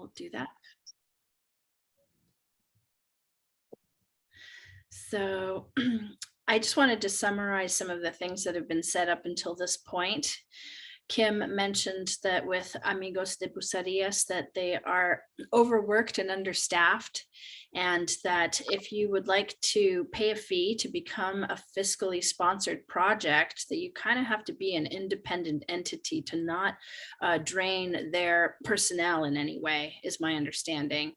I'll do that. So I just wanted to summarize some of the things that have been said up until this point. Kim mentioned that with Amigos de Bucerias that they are overworked and understaffed, and that if you would like to pay a fee to become a fiscally sponsored project, that you kind of have to be an independent entity to not drain their personnel in any way, is my understanding.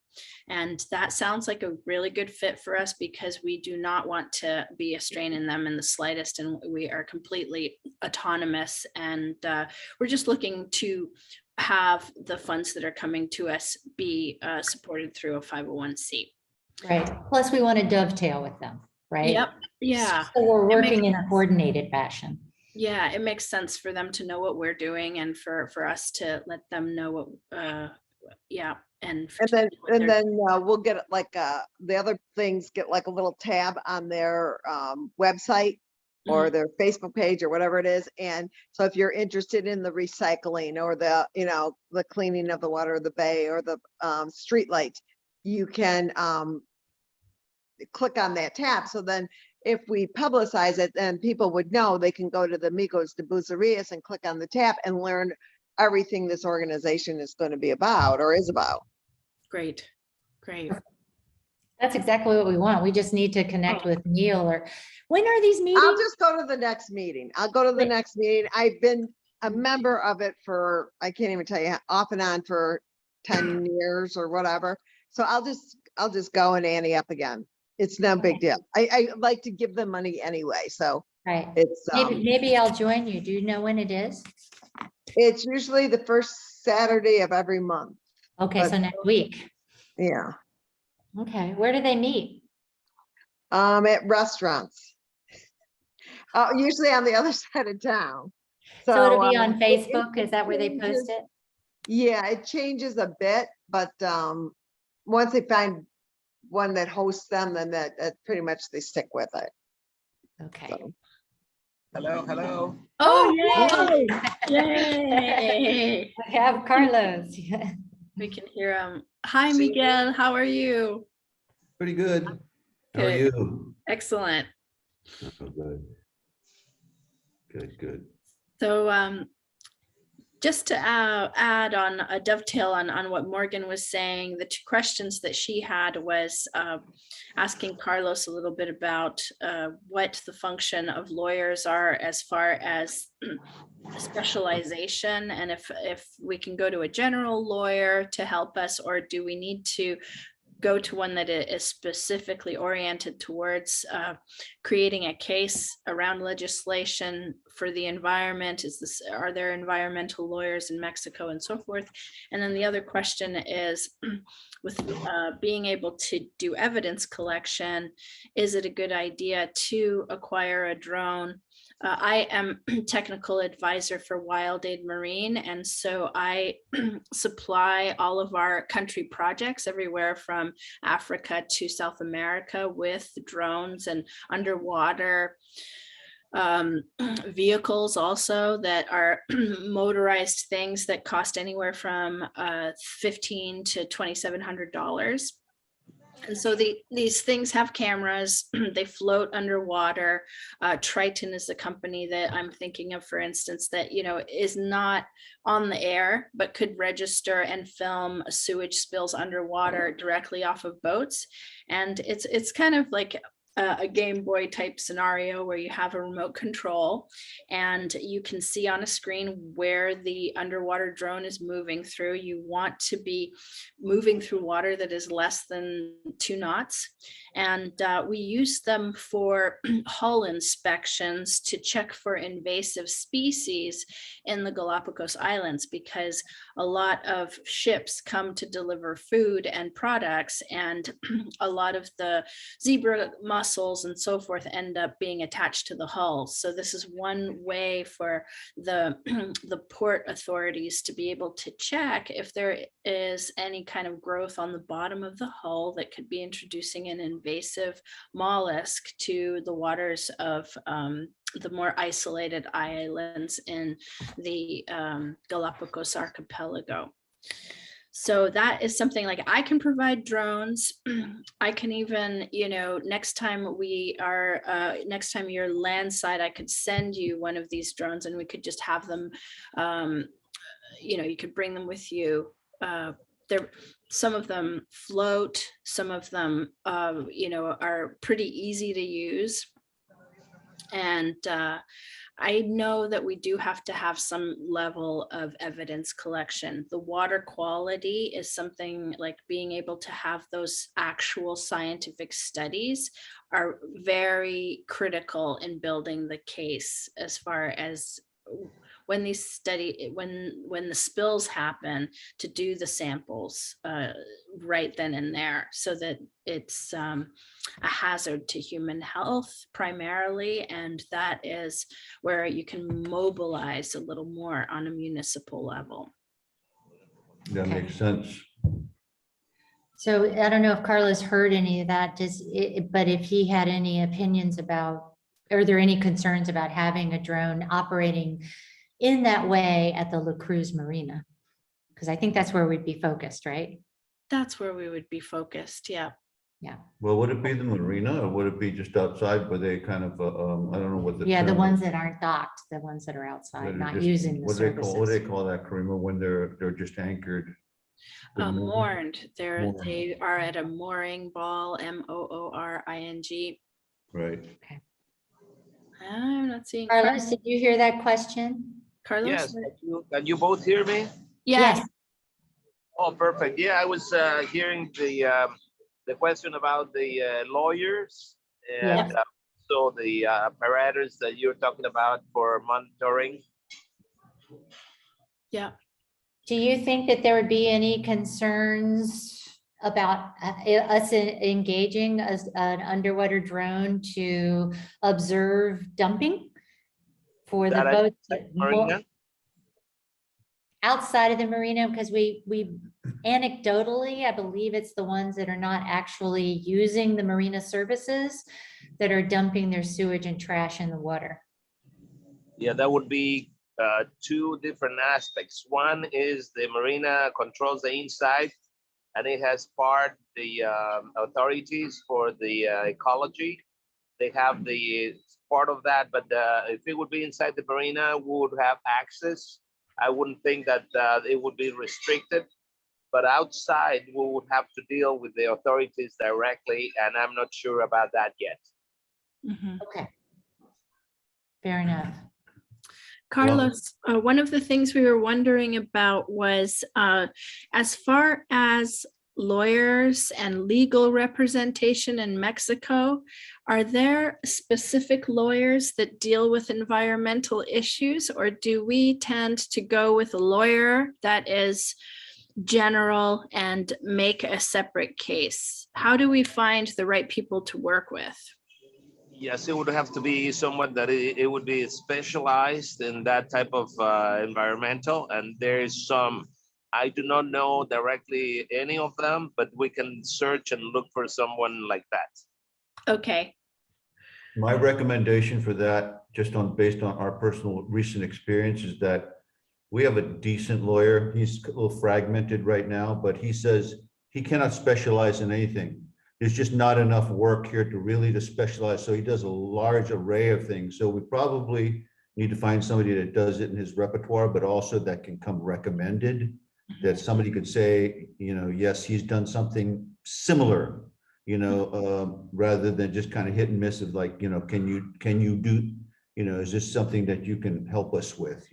And that sounds like a really good fit for us because we do not want to be a strain in them in the slightest, and we are completely autonomous, and we're just looking to have the funds that are coming to us be supported through a 501c. Right. Plus, we want to dovetail with them, right? Yep. Yeah. So we're It working makes in a sense. coordinated fashion. Yeah, it makes sense for them to know what we're doing and for us to let them know what, yeah. And then we'll get like the other things get like a little tab on their website or their Facebook page or whatever it is. And so if you're interested in the recycling or the, you know, the cleaning of the water of the bay or the street light, you can click on that tab. So then if we publicize it, then people would know they can go to the Amigos de Bucerias and click on the tab and learn everything this organization is going to be about or is about. Great. Great. That's exactly what we want. We just need to connect with Neil. Or when are these meetings? I'll just go to the next meeting. I'll go to the next meeting. I've been a member of it for, I can't even tell you, off and on for 10 years or whatever. So I'll just go and ante up again. It's no big deal. I like to give them money anyway. So Right. it's Maybe I'll join you. Do you know when it is? it's usually the first Saturday of every month. Okay, But- so next week. Yeah. Okay, where do they meet? At restaurants. Usually on the other side of town. So it'll be on it Facebook. Is that where they changes. post it? Yeah, it changes a bit, but once they find one that hosts them, then that pretty much they stick with it. Okay. So. Hello. Oh, yay! Yay! I have Carlos. We can hear him. Hi, Miguel. How are you? Pretty good. How are Good. you? Excellent. Oh, good. So just to add on a dovetail on what Morgan was saying, the two questions that she had was asking Carlos a little bit about what the function of lawyers are as far as specialization, and if we can go to a general lawyer to help us, or do we need to go to one that is specifically oriented towards creating a case around legislation for the environment? Are there environmental lawyers in Mexico and so forth? And then the other question is, with being able to do evidence collection, is it a good idea to acquire a drone? I am technical advisor for Wild Aid Marine, and so I supply all of our country projects everywhere from Africa to South America with drones and underwater vehicles also that are motorized things that cost anywhere from $1,500 to $2,700. And so these things have cameras, they float underwater. Triton is the company that I'm thinking of, for instance, that, you know, is not on the air, but could register and film sewage spills underwater directly off of boats. And it's kind of like a Game Boy type scenario where you have a remote control and you can see on a screen where the underwater drone is moving through. You want to be moving through water that is less than 2 knots. And we use them for hull inspections to check for invasive species in the Galapagos Islands, because a lot of ships come to deliver food and products, and a lot of the zebra mussels and so forth end up being attached to the hull. So this is one way for the the port authorities to be able to check if there is any kind of growth on the bottom of the hull that could be introducing an invasive mollusk to the waters of the more isolated islands in the Galapagos archipelago. So that is something like I can provide drones. I can even, next time next time you're landside, I could send you one of these drones and we could just have them, you could bring them with you. Some of them float, some of them, are pretty easy to use. And I know that we do have to have some level of evidence collection. The water quality is something like being able to have those actual scientific studies are very critical in building the case as far as when the spills happen, to do the samples right then and there, so that it's a hazard to human health primarily, and that is where you can mobilize a little more on a municipal level. That Okay. makes sense. So I don't know if Carlos heard any of that, but if he had any opinions about, are there any concerns about having a drone operating in that way at the La Cruz Marina? Because I think that's where we'd be focused, right? That's where we would be focused. Yeah. Yeah. Well, would it be the marina or would it be just outside where they kind of, I don't know what the. Yeah, the term ones is, that aren't docked, the ones that are that outside, are not just- using the What do they services. call that, Karima, when they're just anchored? The mooring? Moored. Moored. They are at a mooring ball, mooring. Right. I'm not seeing Carlos, did you hear that question? Carlos. Yes, can you both hear me? Yes. Oh, perfect. Yeah, I was hearing the question about the lawyers and so the apparatus that you're talking about for monitoring. Yeah. Do you think that there would be any concerns about us engaging as an underwater drone to observe dumping for the That boats Marina? outside of the marina? Because we anecdotally, I believe it's the ones that are not actually using the marina services that are dumping their sewage and trash in the water. Yeah, that would be two different aspects. One is the marina controls the inside, and it has part the authorities for the ecology. They have the part of that, but if it would be inside the marina, we would have access. I wouldn't think that it would be restricted, but outside we would have to deal with the authorities directly, and I'm not sure about that yet. Mhm. Okay. Fair enough. Carlos, one of the things we were wondering about was as far as lawyers and legal representation in Mexico, are there specific lawyers that deal with environmental issues, or do we tend to go with a lawyer that is general and make a separate case? How do we find the right people to work with? Yes, it would have to be someone that it would be specialized in that type of environmental. And there is some, I do not know directly any of them, but we can search and look for someone like that. Okay. My recommendation for that, based on our personal recent experience, is that we have a decent lawyer. He's a little fragmented right now, but he says he cannot specialize in anything. There's just not enough work here to specialize. So he does a large array of things. So we probably need to find somebody that does it in his repertoire, but also that can come recommended, that somebody could say, yes, he's done something similar, rather than just kind of hit and miss of like, can you do, is this something that you can help us with,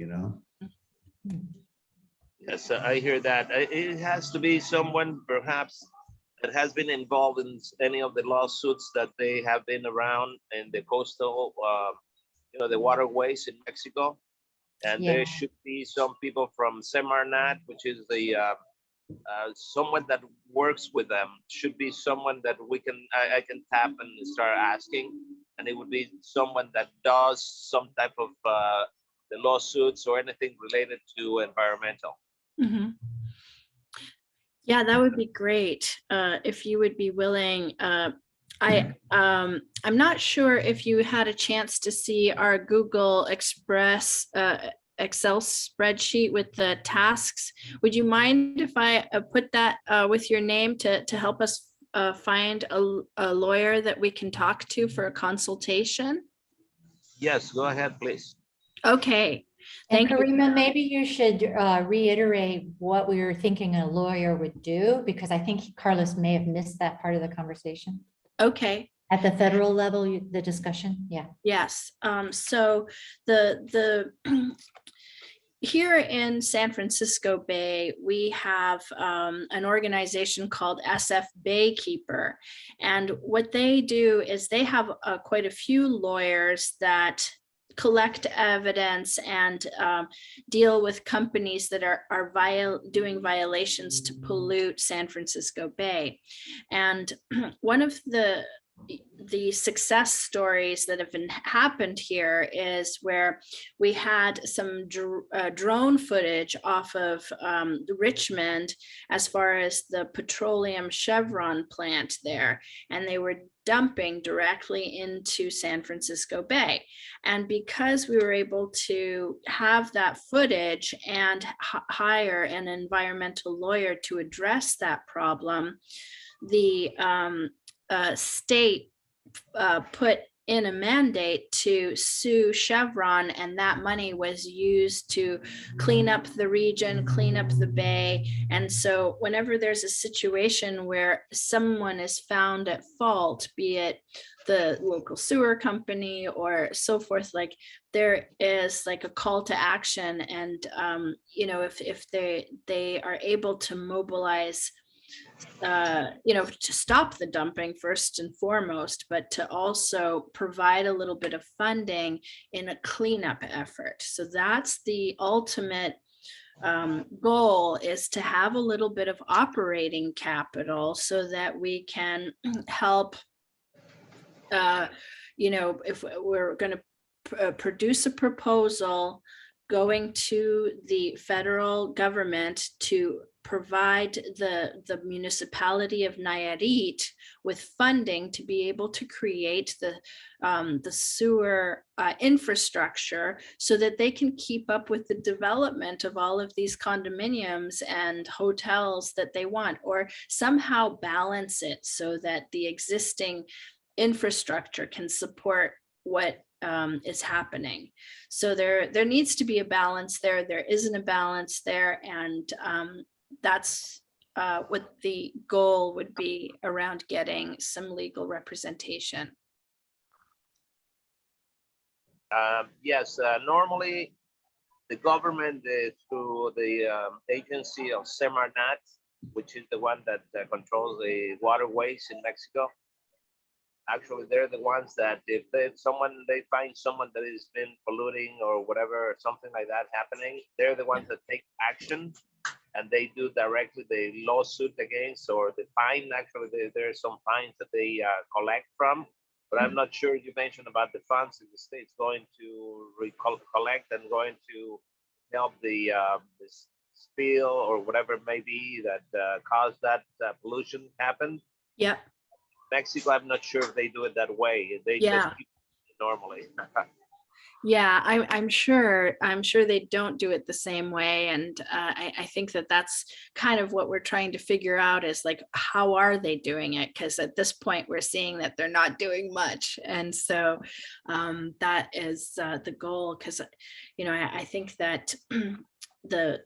Yes, I hear that. It has to be someone perhaps that has been involved in any of the lawsuits that they have been around in the coastal, the waterways in Mexico. And Yeah. there should be some people from Semarnat, which is the someone that works with them. Should be someone that I can tap and start asking, and it would be someone that does some type of the lawsuits or anything related to environmental. Mhm. Yeah, that would be great if you would be willing. I'm not sure if you had a chance to see our Google Express Excel spreadsheet with the tasks. Would you mind if I put that with your name to help us find a lawyer that we can talk to for a consultation? Yes, go ahead, please. Okay, And thank you. Karima, maybe you should reiterate what we were thinking a lawyer would do, because I think Carlos may have missed that part of the conversation. Okay. At the federal level, the discussion, yeah. Yes, so the here in San Francisco Bay, we have an organization called SF Baykeeper. And what they do is they have quite a few lawyers that collect evidence and deal with companies that are doing violations to pollute San Francisco Bay. And one of the success stories that have happened here is where we had some drone footage off of Richmond as far as the petroleum Chevron plant there, and they were dumping directly into San Francisco Bay. And because we were able to have that footage and hire an environmental lawyer to address that problem, the state put in a mandate to sue Chevron, and that money was used to clean up the region, clean up the bay. And so whenever there's a situation where someone is found at fault, be it the local sewer company or so forth, like there is like a call to action. And if they are able to mobilize to stop the dumping first and foremost, but to also provide a little bit of funding in a cleanup effort. So that's the ultimate goal, is to have a little bit of operating capital so that we can help, if we're going to produce a proposal going to the federal government to provide the municipality of Nayarit with funding to be able to create the sewer infrastructure so that they can keep up with the development of all of these condominiums and hotels that they want, or somehow balance it so that the existing infrastructure can support what is happening. So there needs to be a balance there. There isn't a balance there, and that's what the goal would be around getting some legal representation. Yes, normally the government through the agency of Semarnat, which is the one that controls the waterways in Mexico. Actually, they're the ones that if they find someone that has been polluting or whatever, something like that happening, they're the ones that take action, and they do directly the lawsuit against, or the fine. Actually, there are some fines that they collect from, but I'm not sure. You mentioned about the funds that the state's going to collect and going to help the spill or whatever it may be that caused that pollution happen. Yep. Mexico, I'm not sure if they do it that way. They just keep it normally. Yeah, I'm sure they don't do it the same way. And I think that that's kind of what we're trying to figure out, is like, how are they doing it? Because at this point, we're seeing that they're not doing much. And so that is the goal, because, I think that the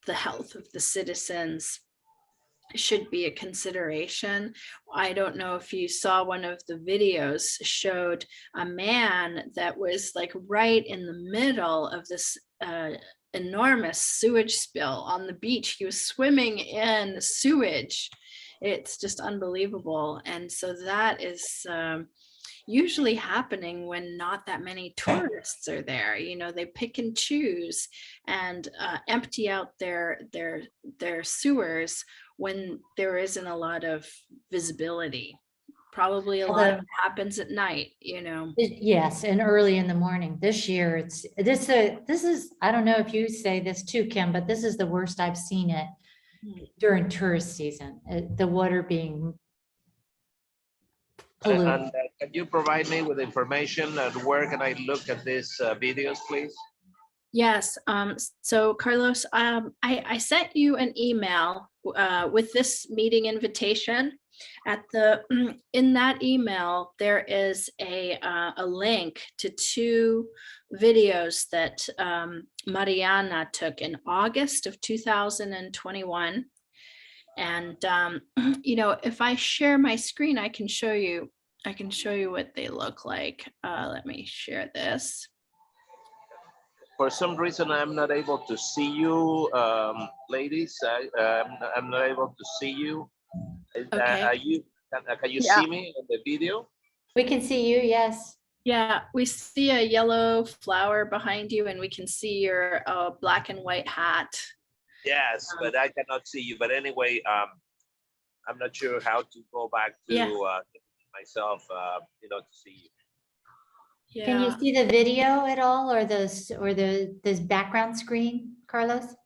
health of the citizens should be a consideration. I don't know if you saw one of the videos showed a man that was like right in the middle of this enormous sewage spill on the beach. He was swimming in sewage. It's just unbelievable. And so that is usually happening when not that many tourists are there. They pick and choose and empty out their sewers when there isn't a lot of visibility. Probably a lot of it happens at night, Yes, and early in the morning. This year, this is, I don't know if you say this too, Kim, but this is the worst I've seen it during tourist season, the water being polluted. And can you provide me with information and where can I look at these videos, please? Yes, so Carlos, I sent you an email with this meeting invitation. In that email, there is a link to two videos that Mariana took in August of 2021. And if I share my screen, I can show you what they look like. Let me share this. For some reason, I'm not able to see you, ladies. I'm not able to see you. Okay. Can you Yeah. see me in the video? We can see you, yes. Yeah, we see a yellow flower behind you, and we can see your black and white hat. Yes, but I cannot see you. But anyway, I'm not sure how to go back to Yeah. myself, to see you. Can you Yeah. see the video at all, or this background screen, Carlos?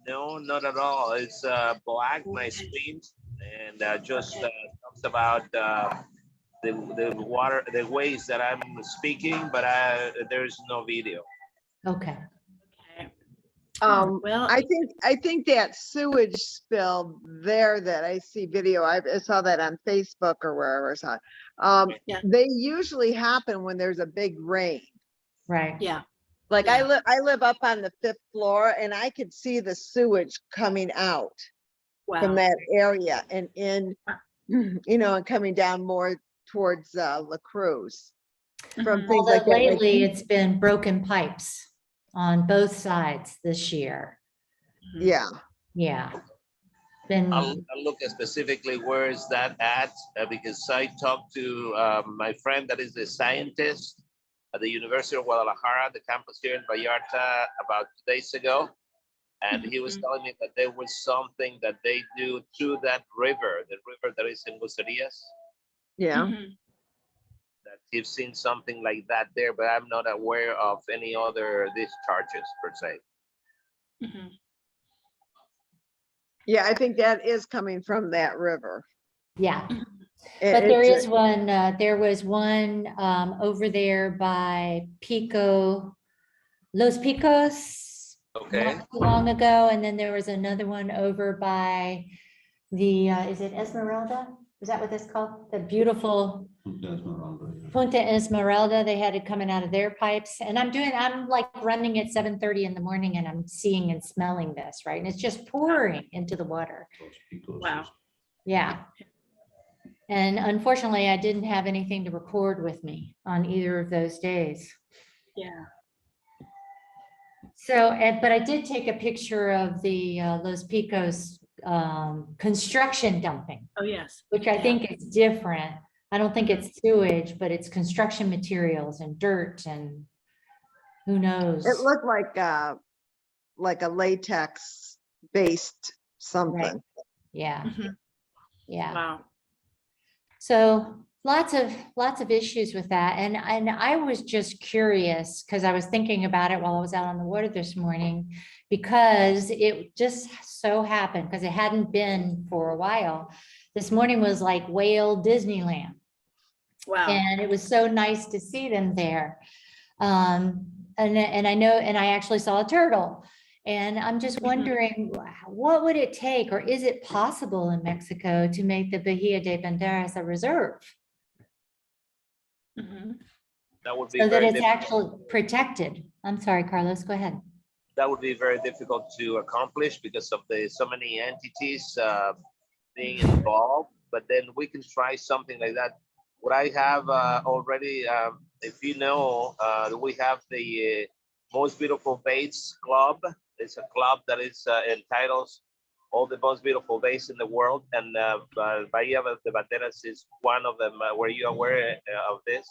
No, not at all. It's black, my screen, and just Okay. talks about the ways that I'm speaking, but there's no video. Okay. Okay. Well, I think that sewage spill there that I see video, I saw that on Facebook or wherever I saw it. Yeah. They usually happen when there's a big rain. Right. yeah. Like Yeah. I live up on the 5th floor and I could see the sewage coming out from Wow. that area and and coming down more towards La Cruz from Mhm. things like Although that. lately it's been broken pipes on both sides this year. Mhm. Yeah. Yeah. I'll Been, look specifically where is that at, because I talked to my friend that is a scientist at the University of Guadalajara, the campus here in Vallarta, about 2 days ago. And he was Mhm. telling me that there was something that they do to that river, the river that is in Bucerias, Yeah. Mhm. that he's seen something like that there, but I'm not aware of any other discharges per se. Mhm. Yeah. I think that is coming from that river. yeah. It- But there it's- is one, there was one over there by Los Picos, Okay. not too long ago, and then there was another one over by the, is it Esmeralda? Is that what that's called? The beautiful Punta Esmeralda, they had it coming out of their pipes, and I'm like running at 7:30 in the morning and I'm seeing and smelling this, right? And it's just pouring into the water. Wow. Yeah. And unfortunately, I didn't have anything to record with me on either of those days. Yeah. So, but I did take a picture of the Los Picos construction dumping, Oh, yes. which I Yeah. think is different. I don't think it's sewage, but it's construction materials and dirt and who knows? It looked like a latex based something. Yeah, Mhm. yeah. Wow. So lots of issues with that. And I was just curious because I was thinking about it while I was out on the water this morning, because it just so happened, because it hadn't been for a while. This morning was like whale Disneyland. Wow. And it was so nice to see them there. And I know, and I actually saw a turtle. And I'm just wondering, what would it take, or is it possible in Mexico to make the Bahia de Banderas a reserve Mhm. That would be so that very it's difficult. actually protected? I'm sorry, Carlos, go ahead. That would be very difficult to accomplish because of so many entities being involved. But then we can try something like that. What I have already, if you know, we have the Most Beautiful Bays Club. It's a club that is entitles all the most beautiful bays in the world, and Bahia de Banderas is one of them. Were you aware of this?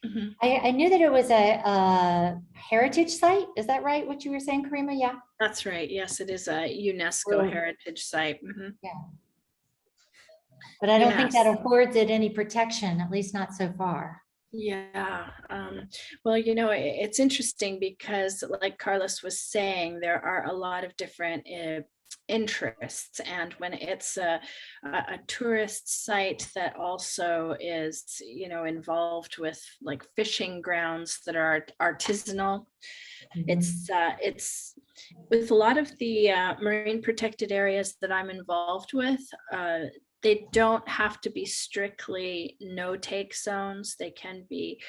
Mhm. I knew that it was a heritage site. Is that right? What you were saying, Karima? Yeah. That's right. Yes, it is a UNESCO Oh. heritage site. Mhm. But I don't think that Yes. affords it any protection, at least not so far. Yeah. Well, it's interesting because, like Carlos was saying, there are a lot of different interests, and when it's a tourist site that also is, you know, involved with like fishing grounds that are artisanal. It's with a lot of the marine protected areas that I'm involved with, they don't have to be strictly no-take zones. They can be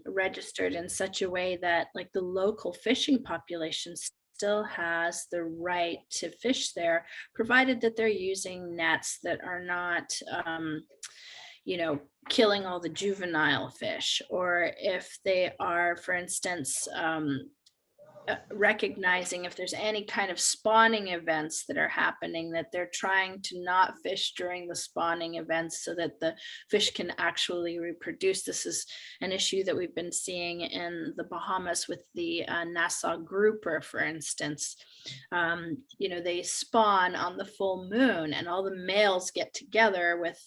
registered in such a way that like the local fishing population still has the right to fish there, provided that they're using nets that are not, you know, killing all the juvenile fish, or if they are, for instance, recognizing if there's any kind of spawning events that are happening, that they're trying to not fish during the spawning events so that the fish can actually reproduce. This is an issue that we've been seeing in the Bahamas with the Nassau grouper, for instance. You know, they spawn on the full moon and all the males get together with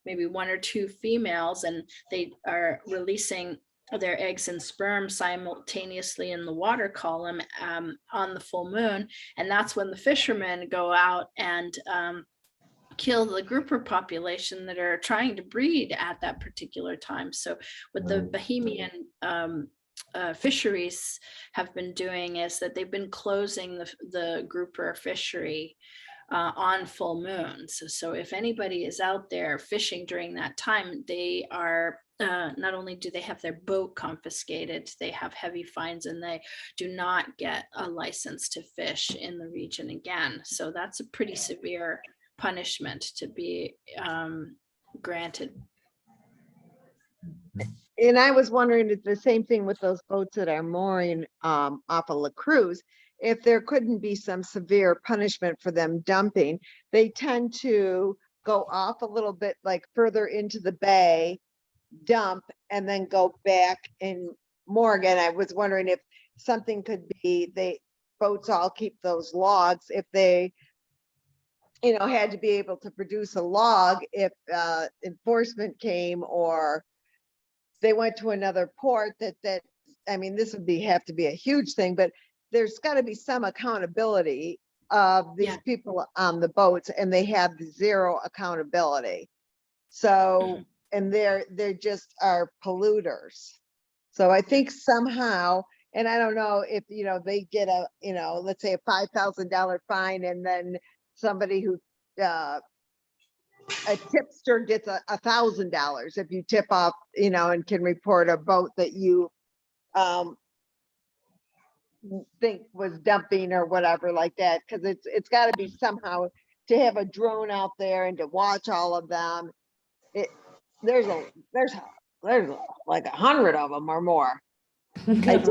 maybe 1 or 2 females, and they are releasing their eggs and sperm simultaneously in the water column on the full moon. And that's when the fishermen go out and kill the grouper population that are trying to breed at that particular time. So what the Bahamian fisheries have been doing is that they've been closing the grouper fishery on full moons. So if anybody is out there fishing during that time, they are not only do they have their boat confiscated, they have heavy fines, and they do not get a license to fish in the region again. So that's a pretty severe punishment to be granted. And I was wondering if the same thing with those boats that are mooring off of La Cruz, if there couldn't be some severe punishment for them dumping. They tend to go off a little bit, like further into the bay, dump, and then go back in more again. I was wondering if something could be, boats all keep those logs, if they, you know, had to be able to produce a log if enforcement came, or they went to another port, that I mean, this would have to be a huge thing, but there's got to be some accountability of these people on the boats, and they have zero accountability. So, and they're just are polluters. So I think somehow, and I don't know if, you know, they get a, you know, let's say a $5,000 fine, and then somebody who a tipster gets $1,000 if you tip off, you know, and can report a boat that you think was dumping or whatever like that, because it's got to be somehow to have a drone out there and to watch all of them. There's like 100 of them or more. Right.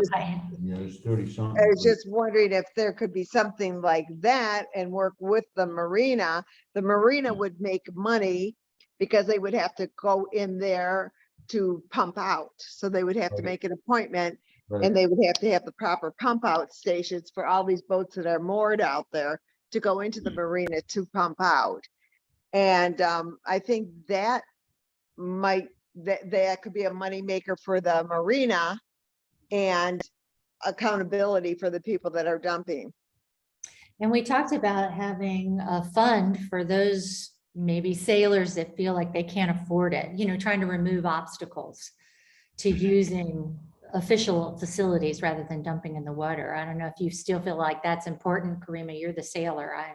Yeah, there's 30 something. I was just wondering if there could be something like that and work with the marina. The marina would make money because they would have to go in there to pump out. So they would have to make an appointment, and they would have to have the proper pump out stations for all these boats that are moored out there to go into the marina to pump out. And I think that that could be a money maker for the marina, and accountability for the people that are dumping. And we talked about having a fund for those maybe sailors that feel like they can't afford it, you know, trying to remove obstacles to using official facilities rather than dumping in the water. I don't know if you still feel like that's important. Karima, you're the sailor. I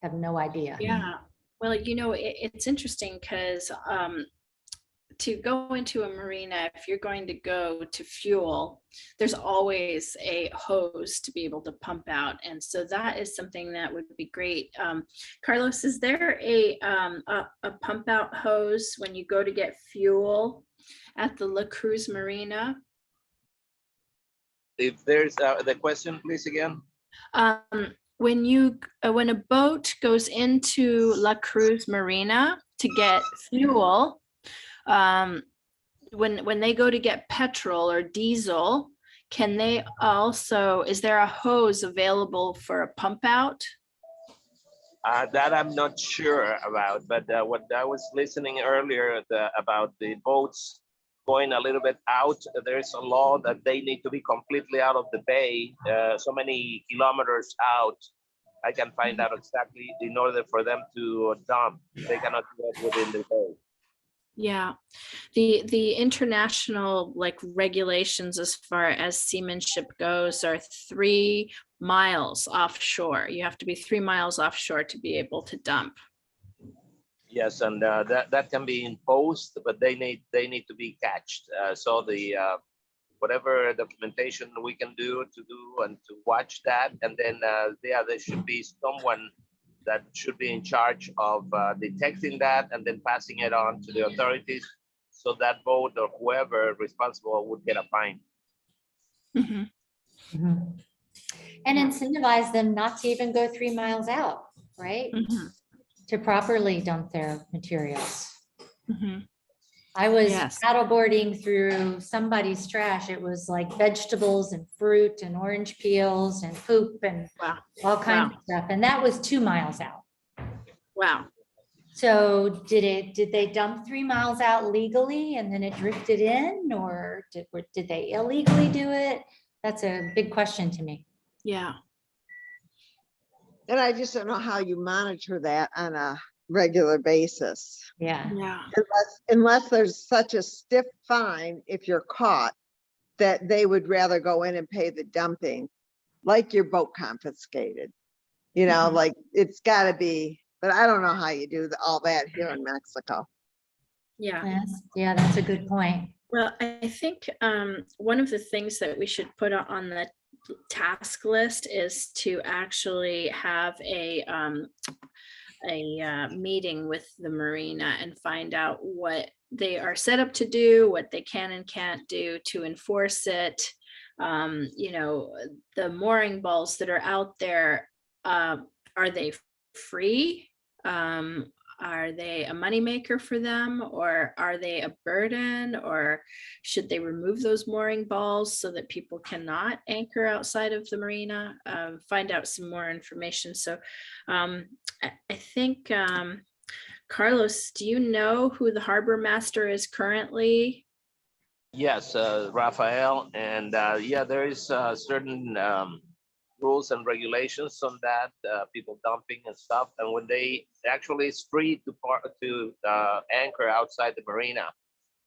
have no idea. Yeah, well, you know, it's interesting because to go into a marina, if you're going to go to fuel, there's always a hose to be able to pump out. And so that is something that would be great. Carlos, is there a pump out hose when you go to get fuel at the La Cruz Marina? If there's the question, please again. When a boat goes into La Cruz Marina to get fuel, when they go to get petrol or diesel, can they also, is there a hose available for a pump out? That I'm not sure about, but what I was listening earlier about the boats going a little bit out, there's a law that they need to be completely out of the bay, so many kilometers out. I can find out exactly in order for them to dump. They cannot do it within the day. Yeah, the international like regulations as far as seamanship goes are 3 miles offshore. You have to be 3 miles offshore to be able to dump. Yes, and that can be imposed, but they need to be catched. So the whatever documentation we can do and to watch that, and then there should be someone that should be in charge of detecting that and then passing it on to the authorities, so that boat or whoever responsible would get a fine. Mhm. Mhm. And incentivize them not to even go 3 miles out, right? Mhm. To properly dump their materials. Mhm. I was Yes. paddleboarding through somebody's trash. It was like vegetables and fruit and orange peels and poop and Wow. all kinds of stuff. And that was 2 miles out. Wow. So did they dump 3 miles out legally and then it drifted in, or did they illegally do it? That's a big question to me. Yeah. And I just don't know how you monitor that on a regular basis. Yeah. Yeah. Unless there's such a stiff fine if you're caught, that they would rather go in and pay the dumping, like your boat confiscated. You know, Mhm. like it's gotta be, but I don't know how you do all that here in Mexico. Yeah. Yeah, that's a good point. Well, I think one of the things that we should put on the task list is to actually have a meeting with the marina and find out what they are set up to do, what they can and can't do to enforce it. You know, the mooring balls that are out there, are they free? Are they a moneymaker for them, or are they a burden, or should they remove those mooring balls so that people cannot anchor outside of the marina? Find out some more information. So I think, Carlos, do you know who the harbor master is currently? Yes, Rafael, and yeah, there is certain rules and regulations on that, people dumping and stuff. And when they actually it's free to anchor outside the marina.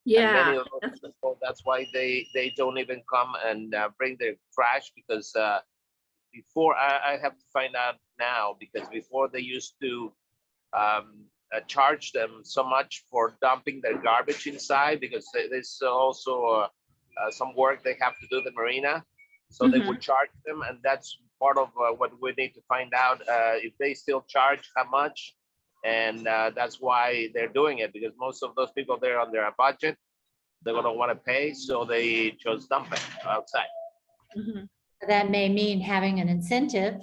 And many Yeah, of those people, that's why they don't even come and bring their trash, because before I have to find out now, because before they used to charge them so much for dumping their garbage inside, because there's also some work they have to do the marina, so they would charge them, and that's part of what we need to find out, if they still charge, how much. And that's why they're doing it, because most of those people, they're on their budget, they're gonna want to pay, so they just dump it outside. Mhm. That may mean having an incentive,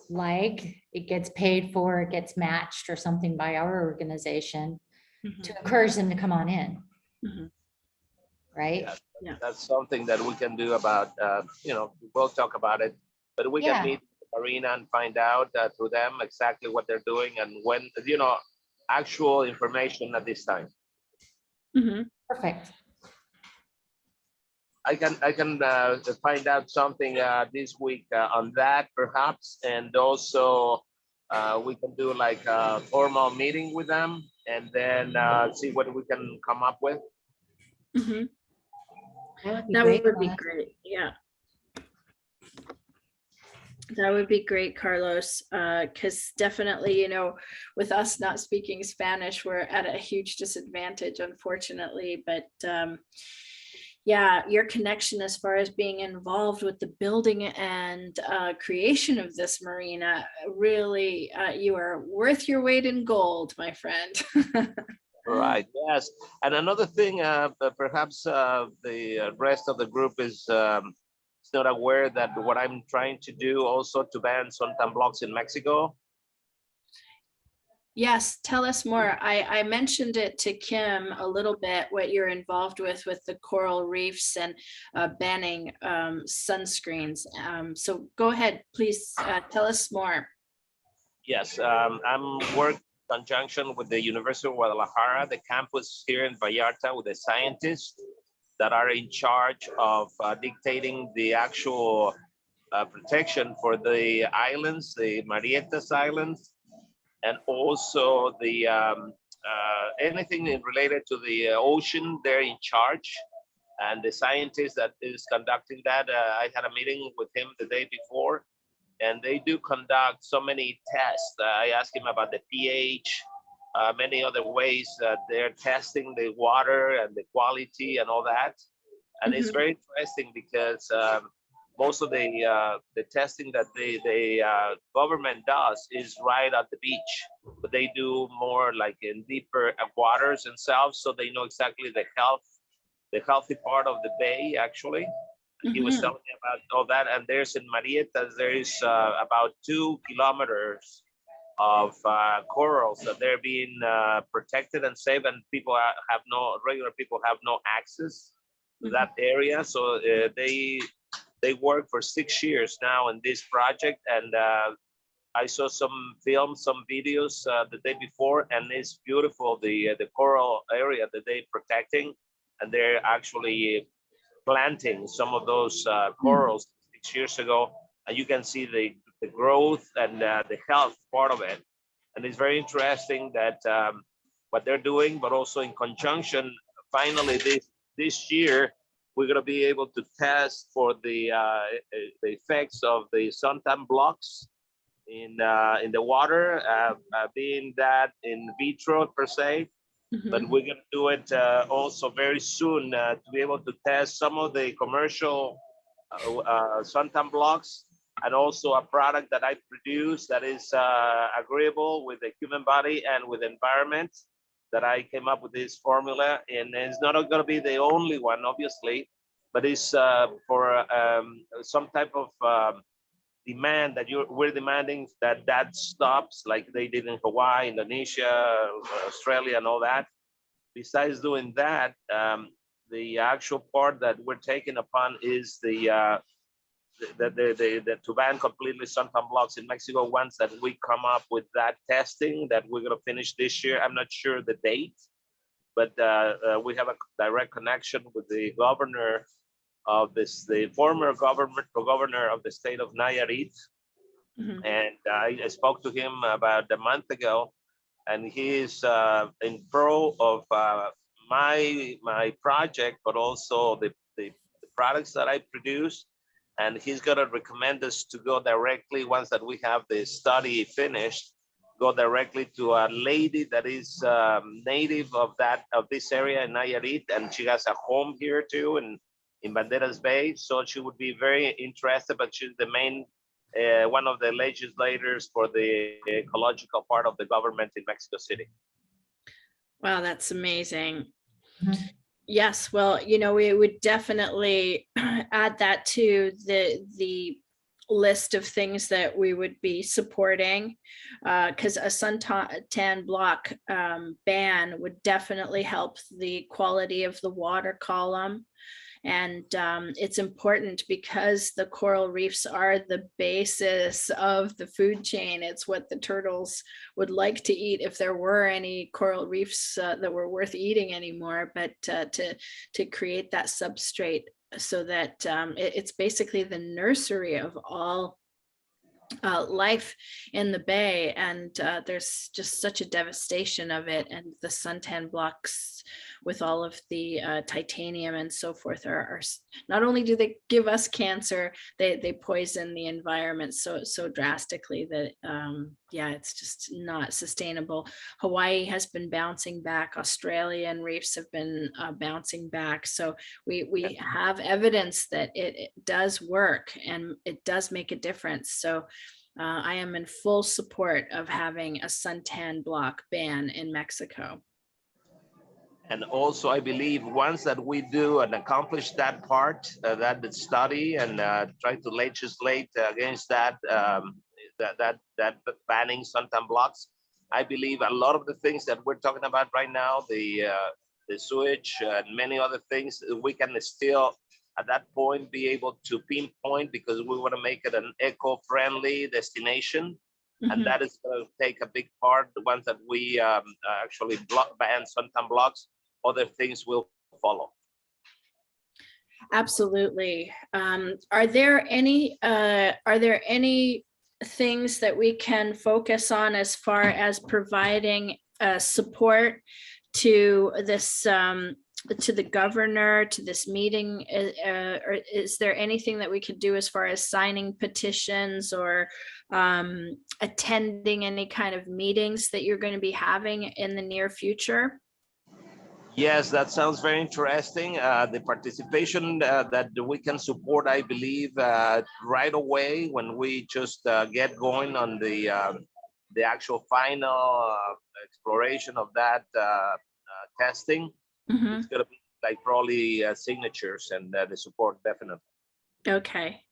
like it gets paid for, it gets matched or something by our organization to encourage them to come on in. Mhm. Right? Yeah, Yeah. that's something that we can do about, you know, we'll talk about it, but we Yeah. can meet the arena and find out through them exactly what they're doing and when, you know, actual information at this time. Mhm. Perfect. I can find out something this week on that perhaps, and also we can do like a formal meeting with them, and then see what we can come up with. Mhm. That great, would be Carlos. great. Yeah. That would be great, Carlos, because definitely, you know, with us not speaking Spanish, we're at a huge disadvantage, unfortunately. But yeah, your connection as far as being involved with the building and creation of this marina, really, you are worth your weight in gold, my friend. Right. Yes. And another thing, perhaps the rest of the group is not aware that what I'm trying to do also to ban suntan blocks in Mexico. Yes, tell us more. I mentioned it to Kim a little bit, what you're involved with the coral reefs and banning sunscreens. So go ahead, please tell us more. Yes, I'm working in conjunction with the University of Guadalajara, the campus here in Vallarta, with the scientists that are in charge of dictating the actual protection for the islands, the Marietas Islands, and also the anything related to the ocean. They're in charge, and the scientist that is conducting that, I had a meeting with him the day before, and they do conduct so many tests. I asked him about the pH, many other ways that they're testing the water and the quality and all that. And it's Mhm. very interesting because most of the testing that the government does is right at the beach, but they do more like in deeper waters themselves, so they know exactly the healthy part of the bay actually. He was Mhm. telling me about all that, and there's in Marietas, there is about 2 kilometers of corals that they're being protected and saved, and people have no regular people have no access to that area. So they work for 6 years now in this project, and I saw some films, some videos the day before, and it's beautiful. The coral area that they're protecting, and they're actually planting some of those corals 6 years ago, and you can see the growth and the health part of it. And it's very interesting that what they're doing, but also in conjunction, finally this year, we're going to be able to test for the effects of the suntan blocks in the water, being that in vitro per se, but Mhm. we're going to do it also very soon to be able to test some of the commercial suntan blocks, and also a product that I produce that is agreeable with the human body and with the environment, that I came up with this formula. And it's not going to be the only one, obviously, but it's for some type of demand that we're demanding that stops, like they did in Hawaii, Indonesia, Australia, and all that. Besides doing that, the actual part that we're taking upon is to ban completely suntan blocks in Mexico. Once that we come up with that testing that we're going to finish this year, I'm not sure the date, but we have a direct connection with the governor of the former governor of the state of Nayarit, Mhm. and I spoke to him about a month ago, and he is in pro of my project, but also the products that I produce. And he's gonna recommend us to go directly, once that we have the study finished, go directly to a lady that is native of this area in Nayarit, and she has a home here too in Banderas Bay. So she would be very interested, but she's the main one of the legislators for the ecological part of the government in Mexico City. Wow, that's amazing. Mhm. Yes, well, we would definitely add that to the list of things that we would be supporting, because a suntan block ban would definitely help the quality of the water column. And it's important because the coral reefs are the basis of the food chain. It's what the turtles would like to eat if there were any coral reefs that were worth eating anymore. But to create that substrate so that it's basically the nursery of all life in the bay, and there's just such a devastation of it, and the suntan blocks with all of the titanium and so forth are not only do they give us cancer, they poison the environment so drastically that yeah, it's just not sustainable. Hawaii has been bouncing back, Australian reefs have been bouncing back, so we have evidence that it does work and it does make a difference. So I am in full support of having a suntan block ban in Mexico. And also, I believe once that we do and accomplish that part, that study, and try to legislate against that, that banning suntan blocks, I believe a lot of the things that we're talking about right now, the sewage and many other things, we can still at that point be able to pinpoint, because we want to make it an eco-friendly destination. And Mhm. that is going to take a big part. The ones that we actually ban suntan blocks, other things will follow. Absolutely. Are there any things that we can focus on as far as providing support to this, to the governor, to this meeting? Or is there anything that we could do as far as signing petitions or attending any kind of meetings that you're going to be having in the near future? Yes, that sounds very interesting. The participation that we can support, I believe, right away when we just get going on the actual final exploration of that testing. Mhm. It's gonna be like probably signatures and the support definitely. Okay.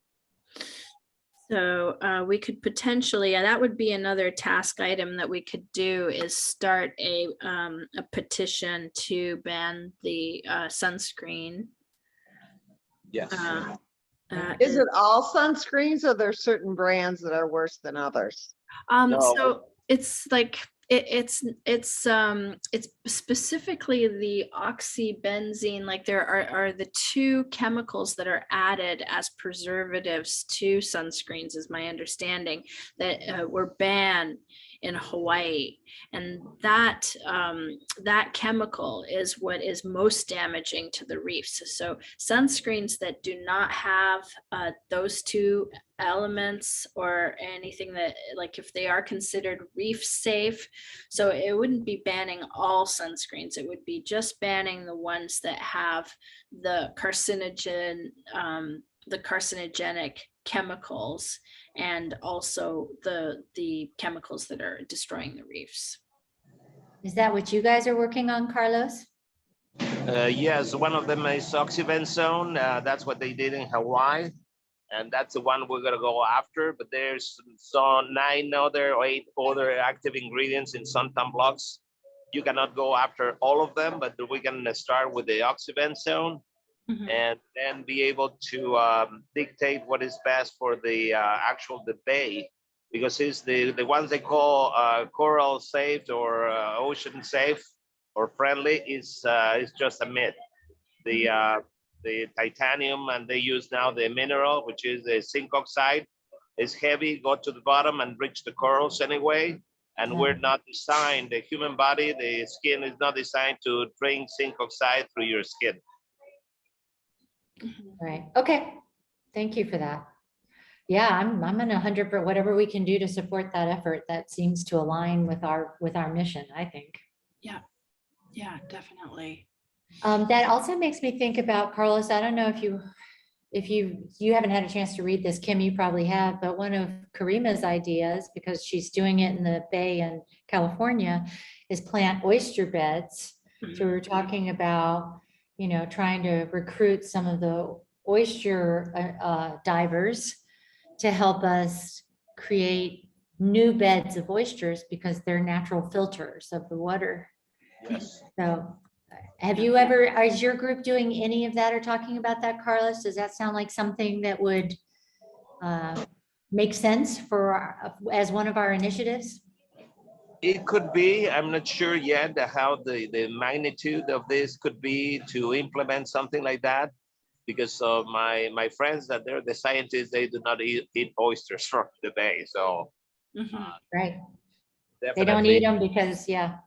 So we could potentially, and that would be another task item that we could do, is start a petition to ban the sunscreen. Yes. Is it all sunscreens or there's certain brands that are worse than others? No. So it's like it's specifically the oxybenzene. Like there are the two chemicals that are added as preservatives to sunscreens, is my understanding, that were banned in Hawaii, and that that chemical is what is most damaging to the reefs. So sunscreens that do not have those two elements or anything, that, like, if they are considered reef safe, so it wouldn't be banning all sunscreens, it would be just banning the ones that have the carcinogenic chemicals, and also the chemicals that are destroying the reefs. Is that what you guys are working on, Carlos? Yes, one of them is oxybenzone. That's what they did in Hawaii. And that's the one we're gonna go after, but there's some 9 other or 8 other active ingredients in suntan blocks. You cannot go after all of them, but we can start with the oxybenzone and then be able to dictate what is best for the the bay, because it's the ones they call coral safe or ocean safe or friendly is just a myth. The titanium, and they use now the mineral, which is the zinc oxide, is heavy, go to the bottom and reach the corals anyway. And Yeah. we're not designed, the human body, the skin is not designed to drink zinc oxide through your skin. Right. Okay. Thank you for that. Yeah, I'm in 100 for whatever we can do to support that effort. That seems to align with our mission, I think. Yeah, definitely. That also makes me think about, Carlos, I don't know if you haven't had a chance to read this, Kim, you probably have, but one of Karima's ideas, because she's doing it in the Bay in California, is plant oyster beds. So we were talking about, trying to recruit some of the oyster divers to help us create new beds of oysters, because they're natural filters of the water. Yes. So have you ever, is your group doing any of that or talking about that, Carlos? Does that sound like something that would make sense as one of our initiatives? It could be, I'm not sure yet how the magnitude of this could be to implement something like that, because of my friends that they're the scientists, they do not eat oysters from the bay. So Right. definitely. They don't eat them because, yeah.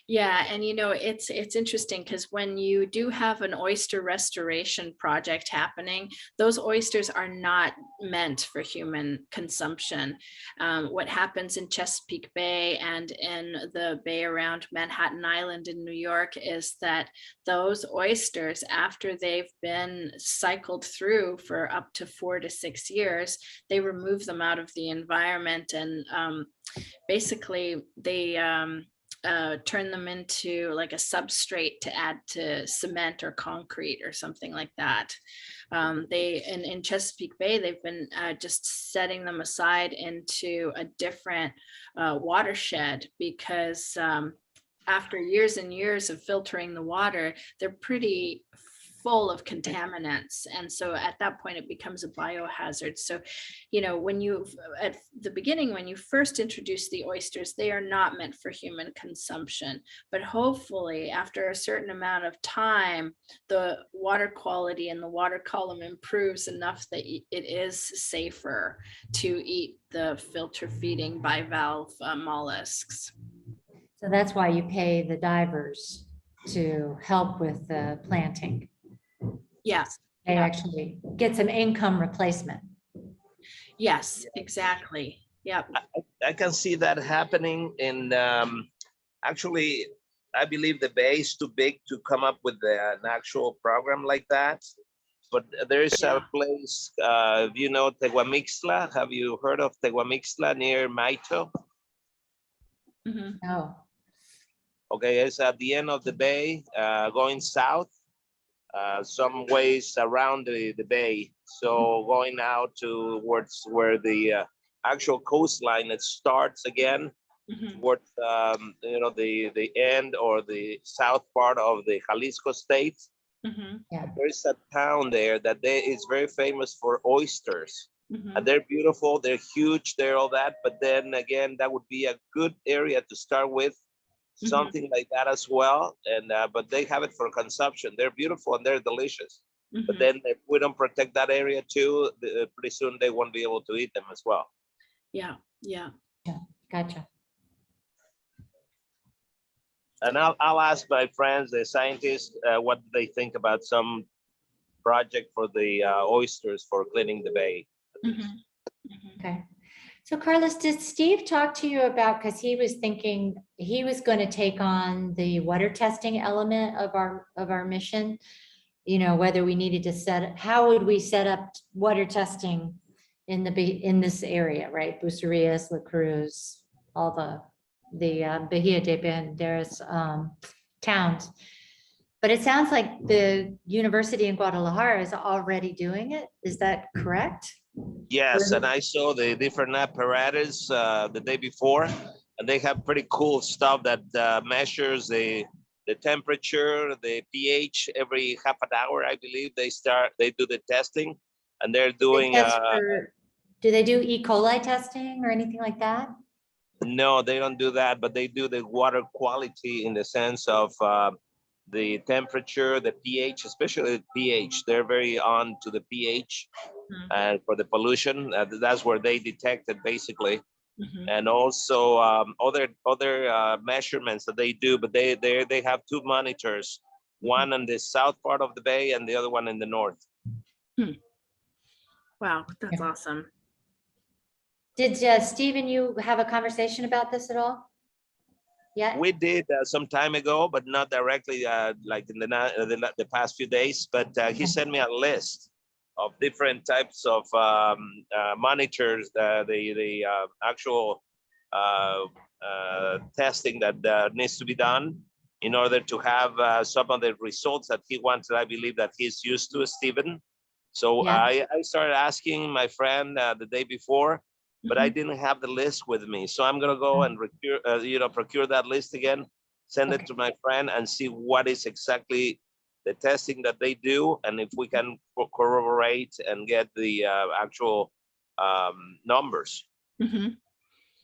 Yeah, and it's interesting, because when you do have an oyster restoration project happening, those oysters are not meant for human consumption. What happens in Chesapeake Bay and in the bay around Manhattan Island in New York is that those oysters, after they've been cycled through for up to 4 to 6 years, they remove them out of the environment, and basically they turn them into like a substrate to add to cement or concrete or something like that. In Chesapeake Bay, they've been just setting them aside into a different watershed, because after years and years of filtering the water, they're pretty full of contaminants. And so at that point, it becomes a biohazard. So, when at the beginning, when you first introduce the oysters, they are not meant for human consumption. But hopefully, after a certain amount of time, the water quality in the water column improves enough that it is safer to eat the filter feeding bivalve mollusks. So that's why you pay the divers to help with the planting. Yes. They Yeah. actually get some income replacement. Yes, exactly. Yep. I can see that happening in, actually, I believe the bay is too big to come up with an actual program like that. But there is Yeah. a place, Teguamixtla. Have you heard of Teguamixtla near Maito? Mhm. Oh, Okay, it's at the end of the bay, going south, some ways around the bay. So going out towards where the actual coastline it starts again, Mhm. towards the end or the south part of the Jalisco state. Mhm. yeah. There's a town there that is very famous for oysters. Mhm. And they're beautiful, they're huge, they're all that. But then again, that would be a good area to start with, something like that as well. And but they have it for consumption. They're beautiful and they're delicious. But Mhm. then if we don't protect that area too, pretty soon they won't be able to eat them as well. Yeah. Yeah. Gotcha. And I'll ask my friends, the scientists, what they think about some project for the oysters for cleaning the bay. Mhm. Mhm. Okay. So Carlos, did Steve talk to you about, because he was thinking he was going to take on the water testing element of our mission? Whether we needed to how would we set up water testing in this area, right? Bucerias, La Cruz, all the Bahia de Banderas towns. But it sounds like the university in Guadalajara is already doing it. Is that correct? Yes, and I saw the different apparatus the day before, and they have pretty cool stuff that measures the temperature, the pH every half an hour. I believe they do the testing, and they're doing. Do they do E. coli testing or anything like that? No, they don't do that, but they do the water quality in the sense of the temperature, the pH, especially the pH. They're very on to the pH. Mhm. And for the pollution, that's where they detect it basically. Mhm. And also other measurements that they do, but they have two monitors, one on the south part of the bay and the other one in the north. Wow, that's awesome. Did Steve and you have a conversation about this at all? Yeah. We did some time ago, but not directly like in the past few days. But he sent me a list of different types of monitors, the actual testing that needs to be done in order to have some of the results that he wants. I believe that he's used to, Stephen. So Yeah. I started asking my friend the day before, but I Mhm. didn't have the list with me. So I'm gonna go and procure that list again, send it Okay. to my friend, and see what is exactly the testing that they do, and if we can corroborate and get the actual numbers. Mhm.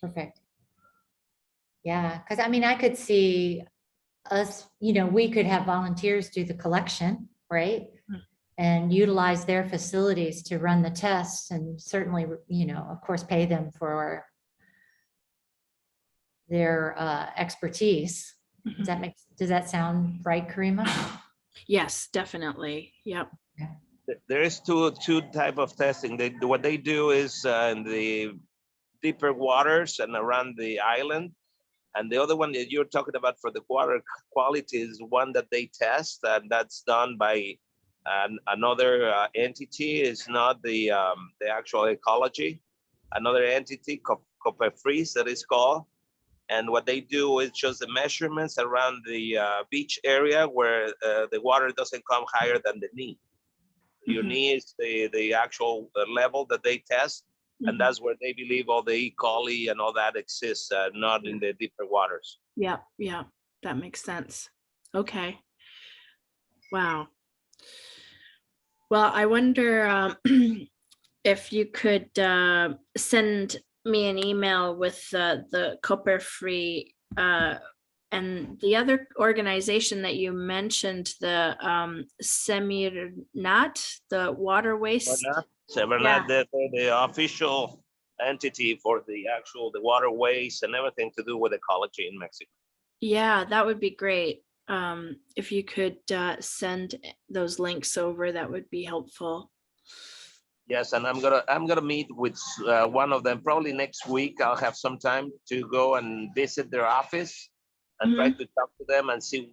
Perfect. Yeah, because I could see us, we could have volunteers do the collection, right? Mm. And utilize their facilities to run the tests and certainly, of course, pay them for their expertise. Mhm. Does that sound right, Karima? Yes, definitely. Yep. There is two type of testing. What they do is in the deeper waters and around the island. And the other one that you're talking about for the water quality is one that they test, and that's done by another entity. It's not the actual ecology. Another entity, Copperfreeze, that is called. And what they do is just the measurements around the beach area where the water doesn't come higher than the knee. Your Mhm. knee is the actual level that they test, and Mhm. that's where they believe all the E. coli and all that exists, not in the deeper waters. Yep. Yep. That makes sense. Okay. Wow. Well, I wonder if you could send me an email with the copper free and the other organization that you mentioned, the Semirnat, the water waste. Severnat, the official entity for the waterways and everything to do with ecology in Mexico. Yeah, that would be great. If you could send those links over, that would be helpful. Yes, and I'm gonna meet with one of them probably next week. I'll have some time to go and visit their office and try to talk to them and see,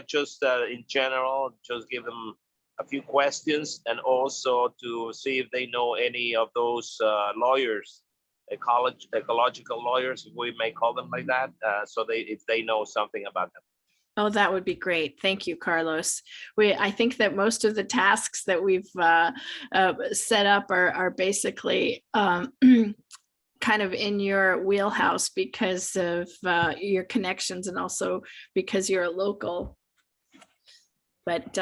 just in general, just give them a few questions and also to see if they know any of those lawyers, ecological lawyers, if we may call them like that, if they know something about them. Oh, that would be great. Thank you, Carlos. I think that most of the tasks that we've set up are basically kind of in your wheelhouse because of your connections and also because you're a local. But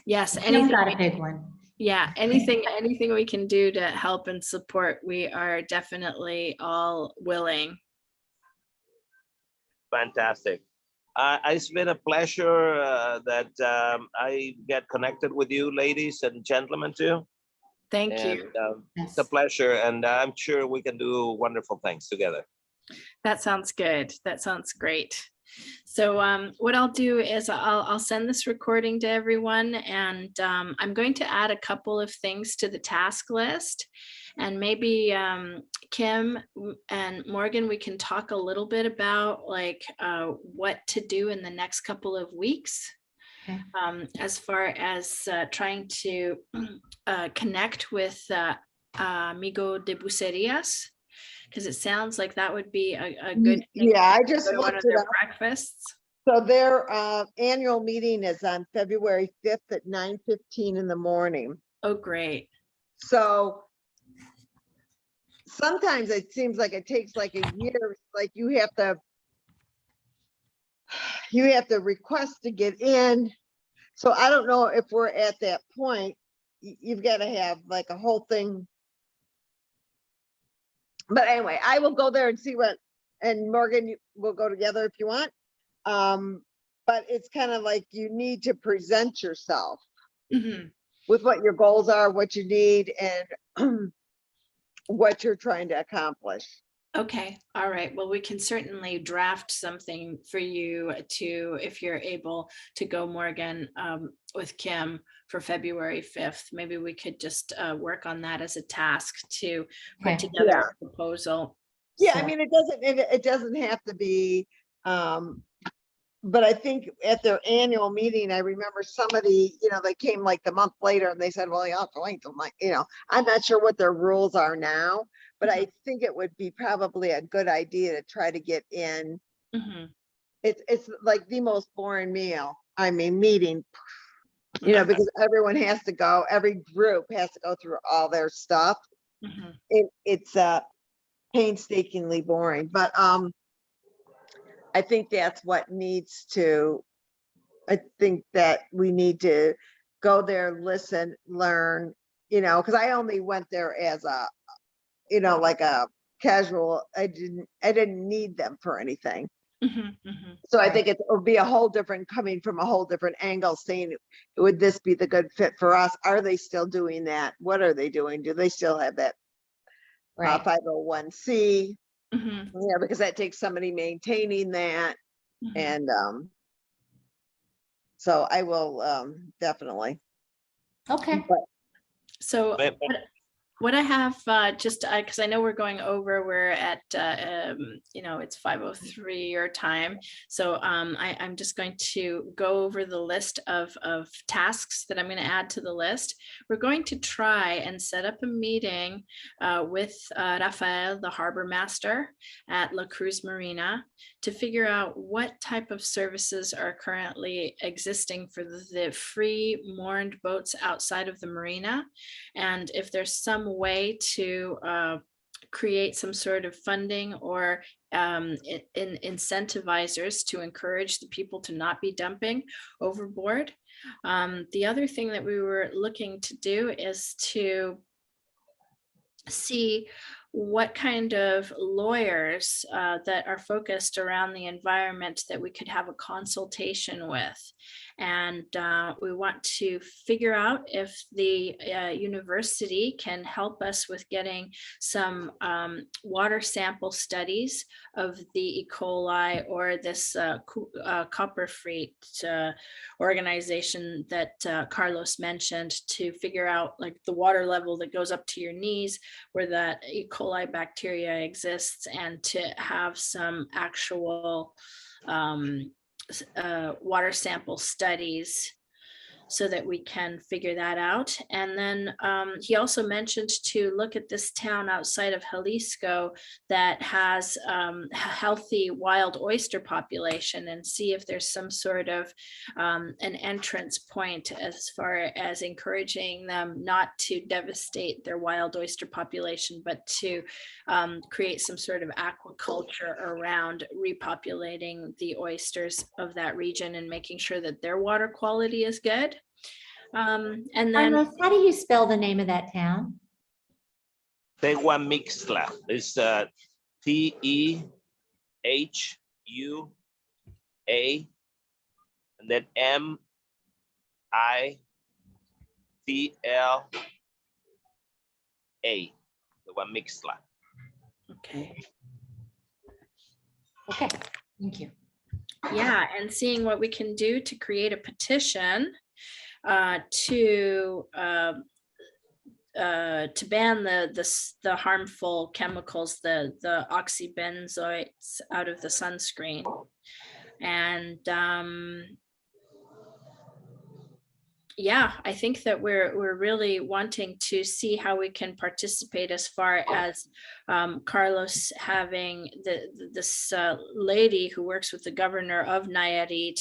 yes, Kim's anything. got a big one. Yeah, anything we can do to help and support, we are definitely all willing. Fantastic. It's been a pleasure that I get connected with you, ladies and gentlemen, too. Thank And you. it's a pleasure, and I'm sure we can do wonderful things together. That sounds good. That sounds great. So what I'll do is I'll send this recording to everyone, and I'm going to add a couple of things to the task list. And maybe Kim and Morgan, we can talk a little bit about like what to do in the next couple of weeks. Okay. As far as trying to connect with Amigo de Bucerias, because it sounds like that would be a good thing. Yeah, I just Go to one looked of it their up. breakfasts. So their annual meeting is on February 5th at 9:15 in the morning. Oh, great. So sometimes it seems like it takes like a year, like you have to request to get in. So I don't know if we're at that point. You've got to have like a whole thing. But anyway, I will go there and see and Morgan, we'll go together if you want. But it's kind of like you need to present yourself with what your goals are, what you need, and what you're trying to accomplish. Okay, all right. Well, we can certainly draft something for you if you're able to go, Morgan, with Kim for February 5th. Maybe we could just work on that as a task to put Okay. together a proposal. Yeah, So- I mean, it doesn't have to be, but I think at their annual meeting, I remember somebody, they came like the month later and they said, well, you have to wait till I'm not sure what their rules are now, but I think it would be probably a good idea to try to get in. It's like the most boring meeting, because everyone has to go, every group has to go through all their stuff. It's painstakingly boring, but I think that's what I think that we need to go there, listen, learn, because I only went there as a, like a casual, I didn't need them for anything. So I think it would be coming from a whole different angle, saying, would this be the good fit for us? Are they still doing that? What are they doing? Do they still have that 501c? Yeah, because that takes somebody maintaining that. And so I will definitely. Okay. So what I have, just because I know we're going over, we're at, it's 5:03 your time. So I'm just going to go over the list of tasks that I'm going to add to the list. We're going to try and set up a meeting with Rafael, the harbor master at La Cruz Marina, to figure out what type of services are currently existing for the free moored boats outside of the marina. And if there's some way to create some sort of funding or incentivizers to encourage the people to not be dumping overboard. The other thing that we were looking to do is to see what kind of lawyers that are focused around the environment that we could have a consultation with. And we want to figure out if the university can help us with getting some water sample studies of the E. coli or this copper freight organization that Carlos mentioned, to figure out like the water level that goes up to your knees where that E. coli bacteria exists, and to have some actual water sample studies so that we can figure that out. And then he also mentioned to look at this town outside of Jalisco that has a healthy wild oyster population, and see if there's some sort of an entrance point as far as encouraging them not to devastate their wild oyster population, but to create some sort of aquaculture around repopulating the oysters of that region and making sure that their water quality is good. And then Carlos, how do you spell the name of that town? Tehuamixtla is Tehua and then Mistla. Tehuamixtla. okay. Okay, thank you. Yeah, and seeing what we can do to create a petition to ban the harmful chemicals, the oxybenzoates out of the sunscreen. And yeah, I think that we're really wanting to see how we can participate, as far as Carlos having this lady who works with the governor of Nayarit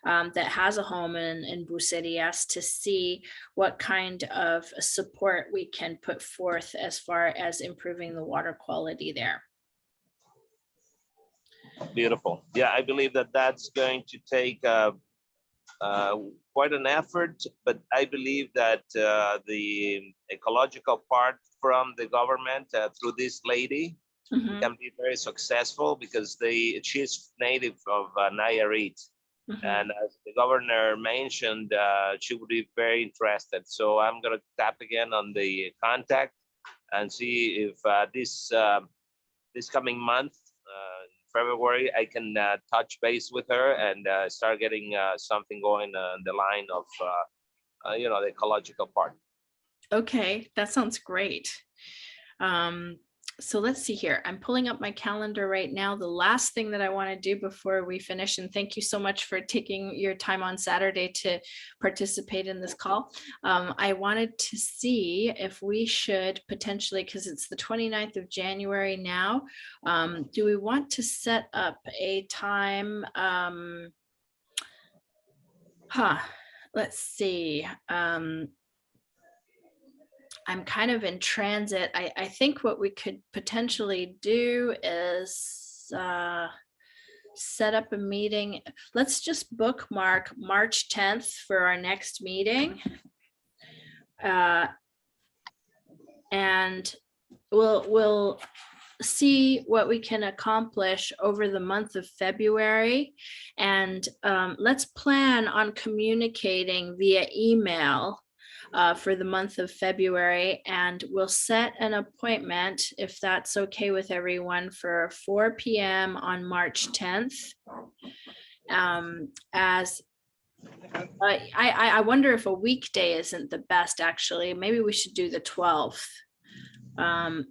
that has a home in Bucerias, to see what kind of support we can put forth as far as improving the water quality there. Beautiful. Yeah, I believe that that's going to take quite an effort, but I believe that the ecological part from the government through this lady Mhm, can be very successful, because she's native of Nayarit. mhm. And as the governor mentioned, she would be very interested. So I'm going to tap again on the contact and see if this coming month, February, I can touch base with her and start getting something going on the line of, the ecological part. Okay, that sounds great. So let's see here. I'm pulling up my calendar right now. The last thing that I want to do before we finish, and thank you so much for taking your time on Saturday to participate in this call. I wanted to see if we should potentially, because it's the 29th of January now, do we want to set up a time? Let's see. I'm kind of in transit. I think what we could potentially do is set up a meeting. Let's just bookmark March 10th for our next meeting. And we'll see what we can accomplish over the month of February. And let's plan on communicating via email for the month of February, and we'll set an appointment, if that's okay with everyone, for 4 p.m. on March 10th. As I wonder if a weekday isn't the best, actually. Maybe we should do the 12th. I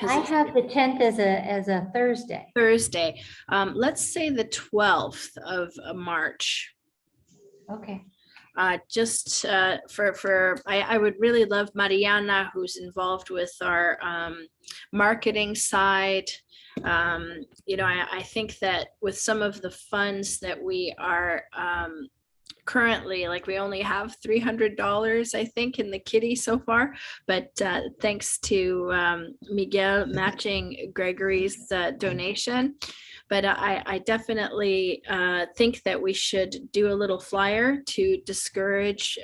have the 10th as a Thursday. Thursday. Let's say the 12th of March. Okay. Just I would really love Mariana, who's involved with our marketing side. I think that with some of the funds that we are currently, like we only have $300, I think, in the kitty so far. But thanks to Miguel matching Gregory's donation. But I definitely think that we should do a little flyer to discourage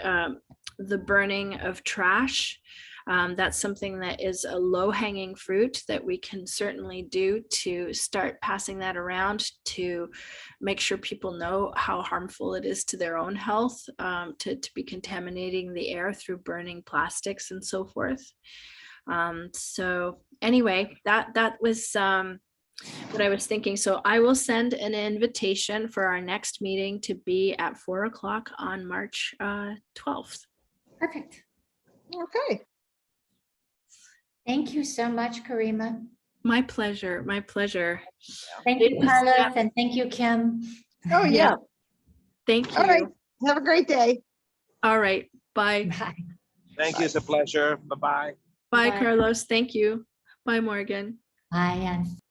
the burning of trash. That's something that is a low hanging fruit that we can certainly do to start passing that around to make sure people know how harmful it is to their own health to be contaminating the air through burning plastics and so forth. So anyway, that was what I was thinking. So I will send an invitation for our next meeting to be at 4 o'clock on March 12th. Perfect. Okay. Thank you so much, Karima. My pleasure. My pleasure. Thank It you, was, Carlos, and thank you, Kim. Oh, yeah. Thank All right. you. Have a great day. All right. Bye. Bye. Thank you. It's a pleasure. Bye-bye. Bye, Bye. Carlos. Thank you. Bye, Morgan. Bye, Ann.